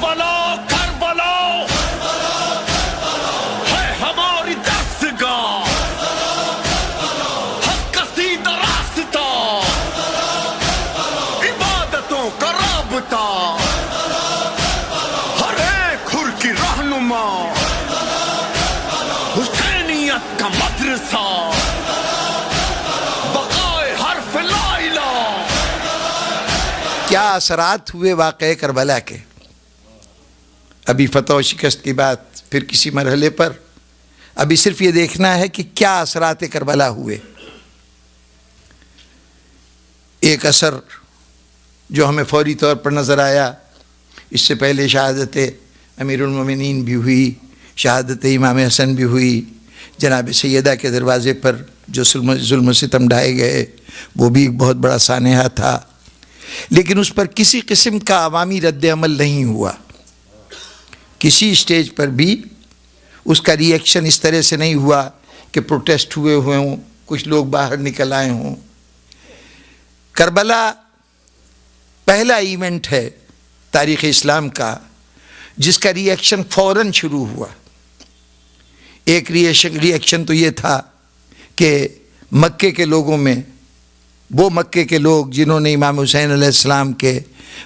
کربلا کربلا ہے ہماری دستگاہ، حق کا سیدھا راستہ، عبادتوں کا رابطہ، ہر ایک حر کی رہنما، حسینیت کا مدرسہ، بقائے حرف لا الہ۔ کیا اثرات ہوئے واقعہ کربلا کے؟ ابھی فتح و شکست کی بات پھر کسی مرحلے پر، ابھی صرف یہ دیکھنا ہے کہ کیا اثرات کربلا ہوئے۔ ایک اثر جو ہمیں فوری طور پر نظر آیا، اس سے پہلے شہادت امیر المومنین بھی ہوئی، شہادت امام حسن بھی ہوئی، جناب سیدہ کے دروازے پر جو ظلم و ستم ڈھائے گئے وہ بھی ایک بہت بڑا سانحہ تھا، لیکن اس پر کسی قسم کا عوامی رد عمل نہیں ہوا۔ کسی اسٹیج پر بھی اس کا ری ایکشن اس طرح سے نہیں ہوا کہ پروٹیسٹ ہوئے ہوں، کچھ لوگ باہر نکل آئے ہوں۔ کربلا پہلا ایونٹ ہے تاریخ اسلام کا جس کا ری ایکشن فوراً شروع ہوا۔ ایک ری ایکشن تو یہ تھا کہ مکے کے لوگوں میں، وہ مکے کے لوگ جنہوں نے امام حسین علیہ السلام کے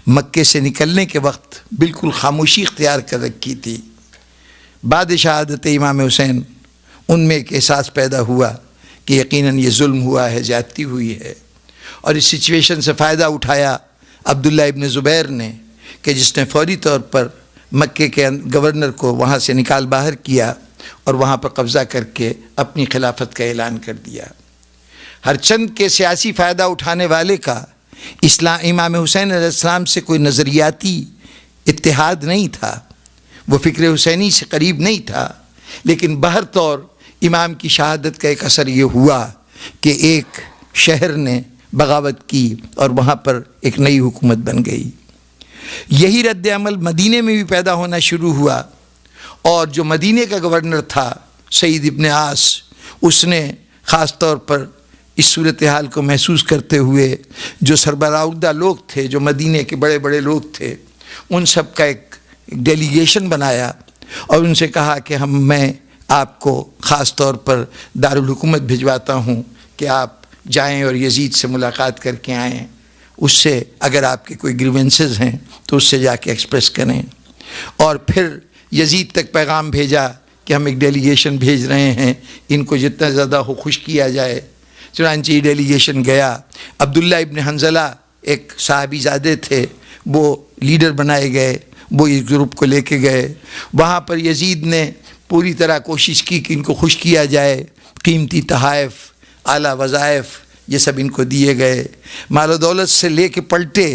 مکے سے نکلنے کے وقت بالکل خاموشی اختیار کر رکھی تھی، بعد شہادت امام حسین ان میں ایک احساس پیدا ہوا کہ یقیناً یہ ظلم ہوا ہے، زیادتی ہوئی ہے، اور اس سچویشن سے فائدہ اٹھایا عبداللہ ابن زبیر نے، کہ جس نے فوری طور پر مکے کے گورنر کو وہاں سے نکال باہر کیا اور وہاں پر قبضہ کر کے اپنی خلافت کا اعلان کر دیا۔ ہر چند کے سیاسی فائدہ اٹھانے والے کا امام حسین علیہ السلام سے کوئی نظریاتی اتحاد نہیں تھا، وہ فکر حسینی سے قریب نہیں تھا، لیکن بہر طور امام کی شہادت کا ایک اثر یہ ہوا کہ ایک شہر نے بغاوت کی اور وہاں پر ایک نئی حکومت بن گئی۔ یہی رد عمل مدینے میں بھی پیدا ہونا شروع ہوا، اور جو مدینے کا گورنر تھا سعید ابن عاص، اس نے خاص طور پر اس صورتحال کو محسوس کرتے ہوئے جو سربراہدہ لوگ تھے، جو مدینے کے بڑے بڑے لوگ تھے، ان سب کا ایک ڈیلیگیشن بنایا اور ان سے کہا کہ میں آپ کو خاص طور پر دارالحکومت بھجواتا ہوں کہ آپ جائیں اور یزید سے ملاقات کر کے آئیں، اس سے اگر آپ کے کوئی گریونسز ہیں تو اس سے جا کے ایکسپریس کریں۔ اور پھر یزید تک پیغام بھیجا کہ ہم ایک ڈیلیگیشن بھیج رہے ہیں، ان کو جتنا زیادہ ہو خوش کیا جائے۔ چنانچہ یہ ڈیلیگیشن گیا، عبداللہ ابن حنظلہ ایک صحابی زادے تھے، وہ لیڈر بنائے گئے، وہ اس گروپ کو لے کے گئے۔ وہاں پر یزید نے پوری طرح کوشش کی کہ ان کو خوش کیا جائے، قیمتی تحائف، اعلیٰ وظائف یہ سب ان کو دیے گئے، مال و دولت سے لے کے پلٹے،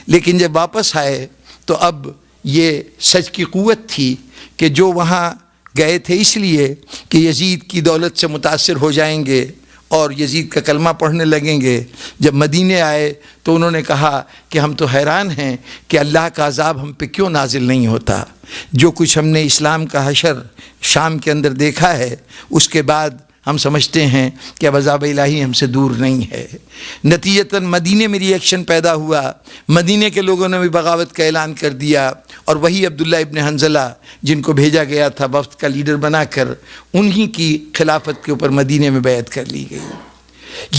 لیکن جب واپس آئے تو اب یہ سچ کی قوت تھی کہ جو وہاں گئے تھے اس لیے کہ یزید کی دولت سے متاثر ہو جائیں گے اور یزید کا کلمہ پڑھنے لگیں گے، جب مدینے آئے تو انہوں نے کہا کہ ہم تو حیران ہیں کہ اللہ کا عذاب ہم پہ کیوں نازل نہیں ہوتا۔ جو کچھ ہم نے اسلام کا حشر شام کے اندر دیکھا ہے، اس کے بعد ہم سمجھتے ہیں کہ اب عذاب الہی ہم سے دور نہیں ہے۔ نتیجتاً مدینے میں ری ایکشن پیدا ہوا، مدینے کے لوگوں نے بھی بغاوت کا اعلان کر دیا، اور وہی عبداللہ ابن حنظلہ جن کو بھیجا گیا تھا وفد کا لیڈر بنا کر، انہی کی خلافت کے اوپر مدینے میں بیعت کر لی گئی۔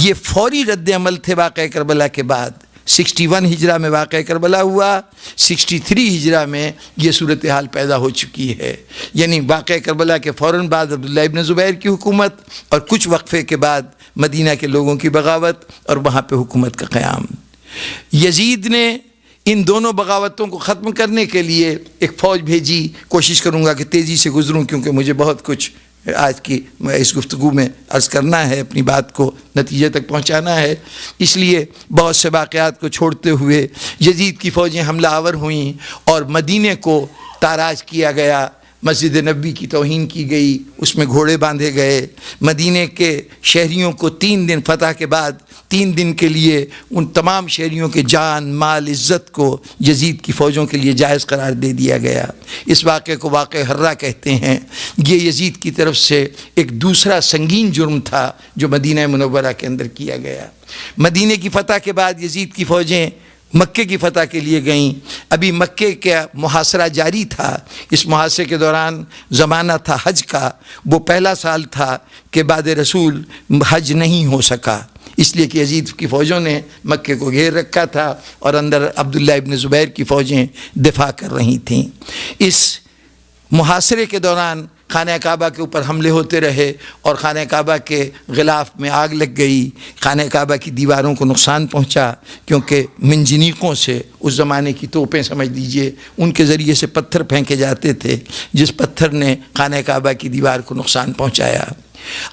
یہ فوری رد عمل تھے واقعہ کربلا کے بعد۔ 61 ہجرہ میں واقعہ کربلا ہوا، 63 ہجرہ میں یہ صورتحال پیدا ہو چکی ہے، یعنی واقعہ کربلا کے فوراً بعد عبداللہ ابن زبیر کی حکومت، اور کچھ وقفے کے بعد مدینہ کے لوگوں کی بغاوت اور وہاں پہ حکومت کا قیام۔ یزید نے ان دونوں بغاوتوں کو ختم کرنے کے لیے ایک فوج بھیجی۔ کوشش کروں گا کہ تیزی سے گزروں کیونکہ مجھے بہت کچھ آج کی اس گفتگو میں عرض کرنا ہے، اپنی بات کو نتیجے تک پہنچانا ہے، اس لیے بہت سے واقعات کو چھوڑتے ہوئے یزید کی فوجیں حملہ آور ہوئیں اور مدینے کو تاراج کیا گیا، مسجد نبوی کی توہین کی گئی، اس میں گھوڑے باندھے گئے۔ مدینے کے شہریوں کو 3 دن فتح کے بعد 3 دن کے لیے ان تمام شہریوں کے جان مال عزت کو یزید کی فوجوں کے لیے جائز قرار دے دیا گیا۔ اس واقعے کو واقعہ حرہ کہتے ہیں۔ یہ یزید کی طرف سے ایک دوسرا سنگین جرم تھا جو مدینہ منورہ کے اندر کیا گیا۔ مدینے کی فتح کے بعد یزید کی فوجیں مکے کی فتح کے لیے گئیں. ابھی مکے کا محاصرہ جاری تھا. اس محاصرے کے دوران زمانہ تھا حج کا. وہ پہلا سال تھا کہ بعد رسول حج نہیں ہو سکا، اس لیے کہ یزید کی فوجوں نے مکے کو گھیر رکھا تھا اور اندر عبداللہ ابن زبیر کی فوجیں دفاع کر رہی تھیں. اس محاصرے کے دوران خانہ کعبہ کے اوپر حملے ہوتے رہے اور خانہ کعبہ کے غلاف میں آگ لگ گئی. خانہ کعبہ کی دیواروں کو نقصان پہنچا، کیونکہ منجنیقوں سے، اس زمانے کی توپیں سمجھ لیجئے، ان کے ذریعے سے پتھر پھینکے جاتے تھے، جس پتھر نے خانہ کعبہ کی دیوار کو نقصان پہنچایا.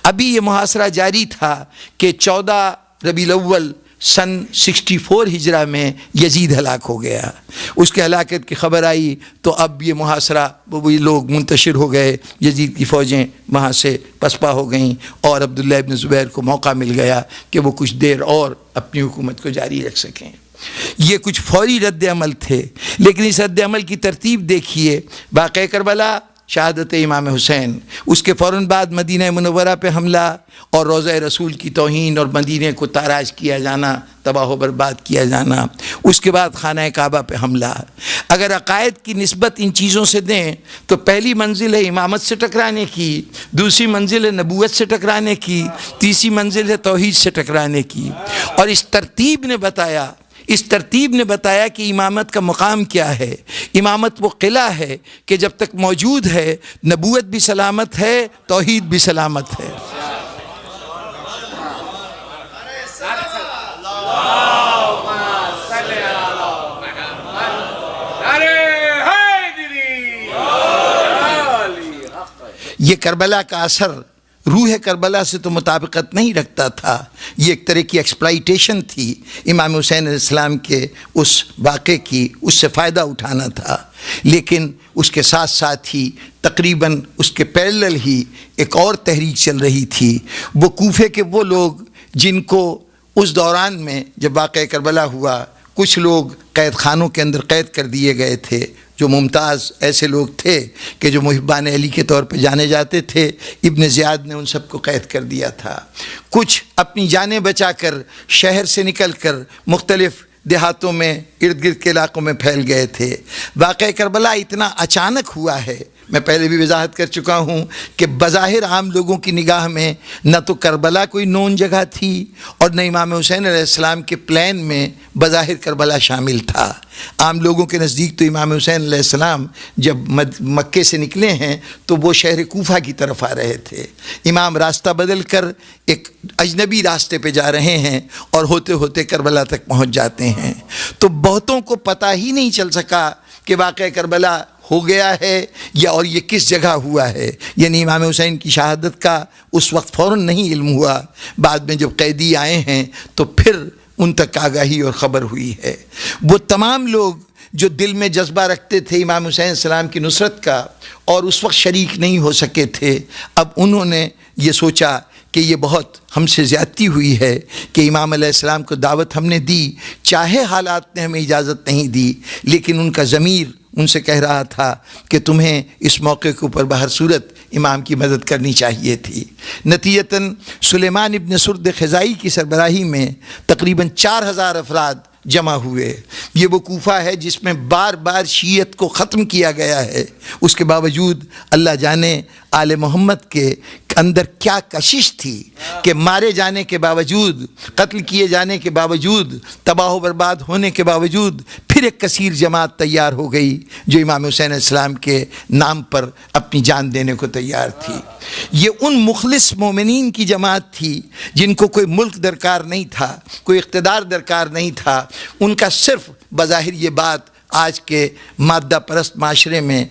ابھی یہ محاصرہ جاری تھا کہ 14 ربیع الاول سن 64 ہجرہ میں یزید ہلاک ہو گیا. اس کے ہلاکت کی خبر آئی تو اب یہ محاصرہ، وہی لوگ منتشر ہو گئے، یزید کی فوجیں وہاں سے پسپا ہو گئیں اور عبداللہ ابن زبیر کو موقع مل گیا کہ وہ کچھ دیر اور اپنی حکومت کو جاری رکھ سکیں. یہ کچھ فوری رد عمل تھے، لیکن اس رد عمل کی ترتیب دیکھیے. واقعہ کربلا، شہادت امام حسین، اس کے فوراً بعد مدینہ منورہ پہ حملہ اور روضہ رسول کی توہین اور مدینہ کو تاراج کیا جانا، تباہ و برباد کیا جانا. اس کے بعد خانہ کعبہ پہ حملہ. اگر عقائد کی نسبت ان چیزوں سے دیں تو پہلی منزل ہے امامت سے ٹکرانے کی، دوسری منزل ہے نبوت سے ٹکرانے کی، تیسری منزل ہے توحید سے ٹکرانے کی. اور اس ترتیب نے بتایا کہ امامت کا مقام کیا ہے. امامت وہ قلعہ ہے کہ جب تک موجود ہے نبوت بھی سلامت ہے، توحید بھی سلامت ہے. یہ کربلا کا اثر روح کربلا سے تو مطابقت نہیں رکھتا تھا. یہ ایک طرح کی ایکسپلائٹیشن تھی امام حسین علیہ السلام کے اس واقعے کی، اس سے فائدہ اٹھانا تھا. لیکن اس کے ساتھ ساتھ ہی تقریباً اس کے پیرلل ہی ایک اور تحریک چل رہی تھی. وہ کوفے کے وہ لوگ جن کو اس دوران میں جب واقعہ کربلا ہوا کچھ لوگ قید خانوں کے اندر قید کر دیے گئے تھے، جو ممتاز ایسے لوگ تھے کہ جو محبان علی کے طور پہ جانے جاتے تھے. ابن زیاد نے ان سب کو قید کر دیا تھا. کچھ اپنی جانیں بچا کر شہر سے نکل کر مختلف دیہاتوں میں ارد گرد کے علاقوں میں پھیل گئے تھے. واقعہ کربلا اتنا اچانک ہوا ہے، میں پہلے بھی وضاحت کر چکا ہوں کہ بظاہر عام لوگوں کی نگاہ میں نہ تو کربلا کوئی نون جگہ تھی اور نہ امام حسین علیہ السلام کے پلان میں بظاہر کربلا شامل تھا. عام لوگوں کے نزدیک تو امام حسین علیہ السلام جب مکے سے نکلے ہیں تو وہ شہر کوفہ کی طرف آ رہے تھے. امام راستہ بدل کر ایک اجنبی راستے پہ جا رہے ہیں اور ہوتے ہوتے کربلا تک پہنچ جاتے ہیں. تو بہتوں کو پتہ ہی نہیں چل سکا کہ واقعہ کربلا ہو گیا ہے یا اور یہ کس جگہ ہوا ہے. یعنی امام حسین کی شہادت کا اس وقت فوراً نہیں علم ہوا. بعد میں جب قیدی آئے ہیں تو پھر ان تک آگاہی اور خبر ہوئی ہے. وہ تمام لوگ جو دل میں جذبہ رکھتے تھے امام حسین السلام کی نصرت کا اور اس وقت شریک نہیں ہو سکے تھے، اب انہوں نے یہ سوچا کہ یہ بہت ہم سے زیادتی ہوئی ہے کہ امام علیہ السلام کو دعوت ہم نے دی، چاہے حالات نے ہمیں اجازت نہیں دی، لیکن ان کا ضمیر ان سے کہہ رہا تھا کہ تمہیں اس موقع کے اوپر بہر صورت امام کی مدد کرنی چاہیے تھی. نتیجتاً سلیمان ابن سرد خزائی کی سربراہی میں تقریباً 4000 افراد جمع ہوئے. یہ وہ کوفہ ہے جس میں بار بار شیعت کو ختم کیا گیا ہے. اس کے باوجود اللہ جانے آل محمد کے اندر کیا کشش تھی کہ مارے جانے کے باوجود، قتل کیے جانے کے باوجود، تباہ و برباد ہونے کے باوجود پھر ایک کثیر جماعت تیار ہو گئی جو امام حسین علیہ السلام کے نام پر اپنی جان دینے کو تیار تھی. یہ ان مخلص مومنین کی جماعت تھی جن کو کوئی ملک درکار نہیں تھا، کوئی اقتدار درکار نہیں تھا. ان کا صرف بظاہر یہ بات آج کے مادہ پرست معاشرے میں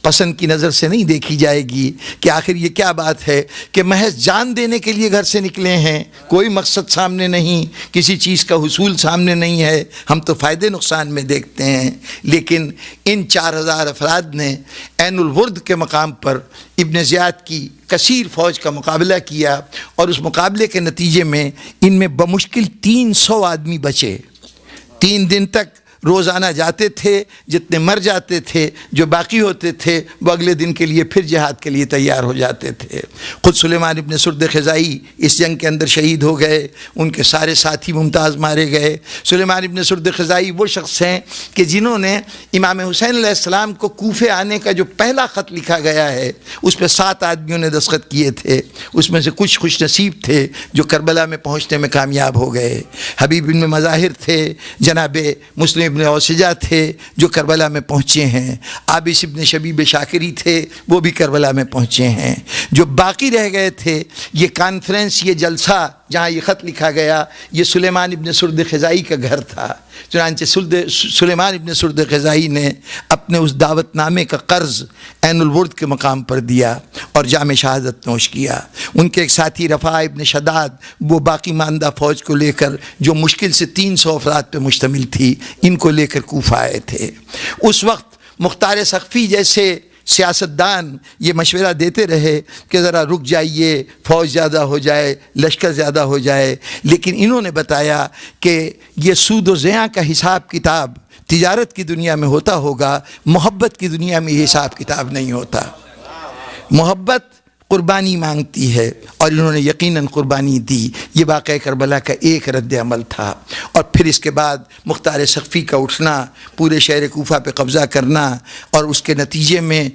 پسند کی نظر سے نہیں دیکھی جائے گی کہ آخر یہ کیا بات ہے کہ محض جان دینے کے لیے گھر سے نکلے ہیں، کوئی مقصد سامنے نہیں، کسی چیز کا حصول سامنے نہیں ہے، ہم تو فائدے نقصان میں دیکھتے ہیں. لیکن ان 4000 افراد نے عین الورد کے مقام پر ابن زیاد کی کثیر فوج کا مقابلہ کیا اور اس مقابلے کے نتیجے میں ان میں بمشکل 300 آدمی بچے. 3 دن تک روزانہ جاتے تھے، جتنے مر جاتے تھے، جو باقی ہوتے تھے وہ اگلے دن کے لیے پھر جہاد کے لیے تیار ہو جاتے تھے۔ خود سلیمان ابن سرد خزائی اس جنگ کے اندر شہید ہو گئے، ان کے سارے ساتھی ممتاز مارے گئے۔ سلیمان ابن سرد خزائی وہ شخص ہیں کہ جنہوں نے امام حسین علیہ السلام کو کوفے آنے کا جو پہلا خط لکھا گیا ہے اس پہ 7 آدمیوں نے دستخط کیے تھے، اس میں سے کچھ خوش نصیب تھے جو کربلا میں پہنچنے میں کامیاب ہو گئے۔ حبیب بن مظاہر تھے، جناب مسلم ابن اوسجہ تھے جو کربلا میں پہنچے ہیں، عابس ابن شبیب شاکری تھے وہ بھی کربلا میں پہنچے ہیں۔ جو باقی رہ گئے تھے، یہ کانفرنس، یہ جلسہ جہاں یہ خط لکھا گیا، یہ سلیمان ابن سرد خزائی کا گھر تھا۔ چنانچہ سلیمان ابن سرد خزائی نے اپنے اس دعوت نامے کا قرض عین الورد کے مقام پر دیا اور جام شہادت نوش کیا۔ ان کے ایک ساتھی رفاع ابن شداد وہ باقی ماندہ فوج کو لے کر جو مشکل سے 300 افراد پہ مشتمل تھی، ان کو لے کر کوفہ آئے تھے۔ اس وقت مختار سقفی جیسے سیاستدان یہ مشورہ دیتے رہے کہ ذرا رک جائیے، فوج زیادہ ہو جائے، لشکر زیادہ ہو جائے، لیکن انہوں نے بتایا کہ یہ سود و زیاں کا حساب کتاب تجارت کی دنیا میں ہوتا ہوگا، محبت کی دنیا میں یہ حساب کتاب نہیں ہوتا۔ محبت قربانی مانگتی ہے اور انہوں نے یقیناً قربانی دی۔ یہ واقعہ کربلا کا ایک رد عمل تھا۔ اور پھر اس کے بعد مختار سقفی کا اٹھنا، پورے شہر کوفہ پہ قبضہ کرنا، اور اس کے نتیجے میں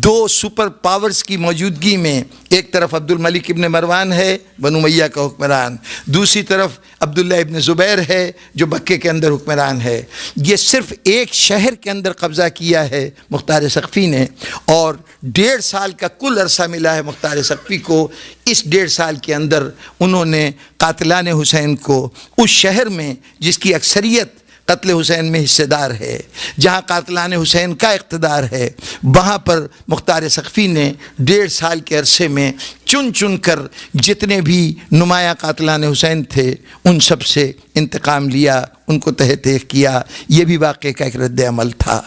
2 سپر پاورز کی موجودگی میں، ایک طرف عبد الملک ابن مروان ہے بنو امیہ کا حکمران، دوسری طرف عبداللہ ابن زبیر ہے جو مکے کے اندر حکمران ہے۔ یہ صرف ایک شہر کے اندر قبضہ کیا ہے مختار سقفی نے، اور 1.5 سال کا کل عرصہ ملا ہے مختار سقفی کو۔ اس 1.5 سال کے اندر انہوں نے قاتلان حسین کو اس شہر میں جس کی اکثریت قتل حسین میں حصے دار ہے، جہاں قاتلان حسین کا اقتدار ہے، وہاں پر مختار سقفی نے 1.5 سال کے عرصے میں چن کر جتنے بھی نمایاں قاتلان حسین تھے ان سب سے انتقام لیا، ان کو تہہ تیغ کیا۔ یہ بھی واقعے کا ایک رد عمل تھا۔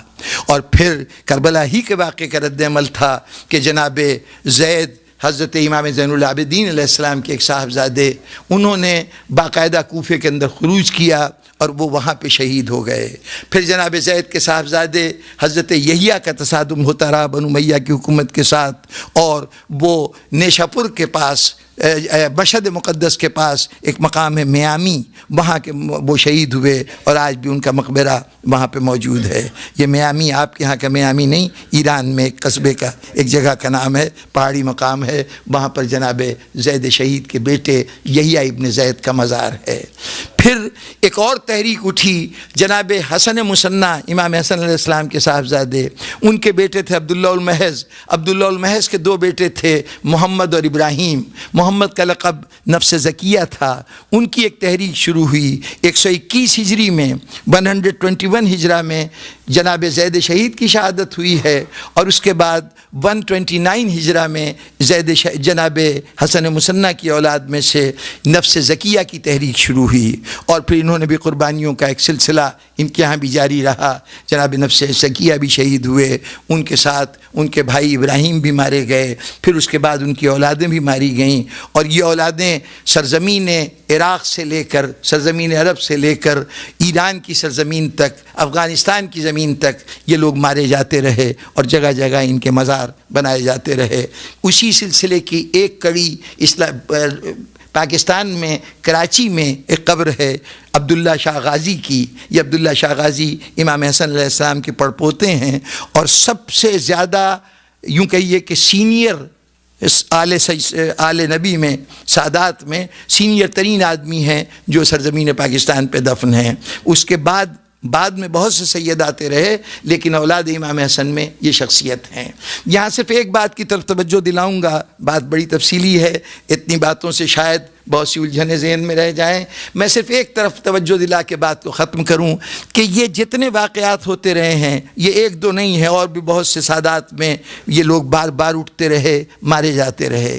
اور پھر کربلا ہی کے واقعے کا رد عمل تھا کہ جناب زید، حضرت امام زین العابدین علیہ السلام کے ایک صاحبزادے، انہوں نے باقاعدہ کوفے کے اندر خروج کیا اور وہ وہاں پہ شہید ہو گئے۔ پھر جناب زید کے صاحبزادے حضرت یحییٰ کا تصادم ہوتا رہا بنو امیہ کی حکومت کے ساتھ، اور وہ نیشاپور کے پاس، مشہد مقدس کے پاس ایک مقام ہے میامی، وہاں کے وہ شہید ہوئے، اور آج بھی ان کا مقبرہ وہاں پہ موجود ہے۔ یہ میامی آپ کے ہاں کا میامی نہیں، ایران میں ایک قصبے کا ایک جگہ کا نام ہے، پہاڑی مقام ہے، وہاں پر جناب زید شہید کے بیٹے یحییٰ ابن زید کا مزار ہے۔ پھر ایک اور تحریک اٹھی، جناب حسن مصنع، امام حسن علیہ السلام کے صاحبزادے، ان کے بیٹے تھے عبداللہ المحض۔ عبداللہ المحض کے 2 بیٹے تھے، محمد اور ابراہیم۔ محمد کا لقب نفس زکیہ تھا۔ ان کی ایک تحریک شروع ہوئی 121 ہجری میں، 121 ہجرہ میں جناب زید شہید کی شہادت ہوئی ہے، اور اس کے بعد 129 ہجرہ میں جناب حسن مصنع کی اولاد میں سے نفس زکیہ کی تحریک شروع ہوئی، اور پھر انہوں نے بھی قربانیوں کا ایک سلسلہ ان کے ہاں بھی جاری رہا۔ جناب نفس زکیہ بھی شہید ہوئے، ان کے ساتھ ان کے بھائی ابراہیم بھی مارے گئے، پھر اس کے بعد ان کی اولادیں بھی ماری گئیں، اور یہ اولادیں سرزمین عراق سے لے کر، سرزمین عرب سے لے کر ایران کی سرزمین تک، افغانستان کی زمین تک یہ لوگ مارے جاتے رہے، اور جگہ جگہ ان کے مزار بنائے جاتے رہے۔ اسی سلسلے کی ایک کڑی پاکستان میں کراچی میں ایک قبر ہے عبداللہ شاہ غازی کی۔ یہ عبداللہ شاہ غازی امام حسن علیہ السلام کے پڑپوتے ہیں، اور سب سے زیادہ یوں کہیے کہ سینئر آل نبی میں، سادات میں سینئر ترین آدمی ہیں جو سرزمین پاکستان پہ دفن ہیں۔ اس کے بعد میں بہت سے سید آتے رہے، لیکن اولاد امام حسن میں یہ شخصیت ہیں۔ یہاں صرف ایک بات کی طرف توجہ دلاؤں گا، بات بڑی تفصیلی ہے، اتنی باتوں سے شاید بہت سی الجھنیں ذہن میں رہ جائیں۔ میں صرف ایک طرف توجہ دلا کے بات کو ختم کروں کہ یہ جتنے واقعات ہوتے رہے ہیں، یہ 1-2 نہیں ہیں، اور بھی بہت سے سادات میں یہ لوگ بار بار اٹھتے رہے، مارے جاتے رہے۔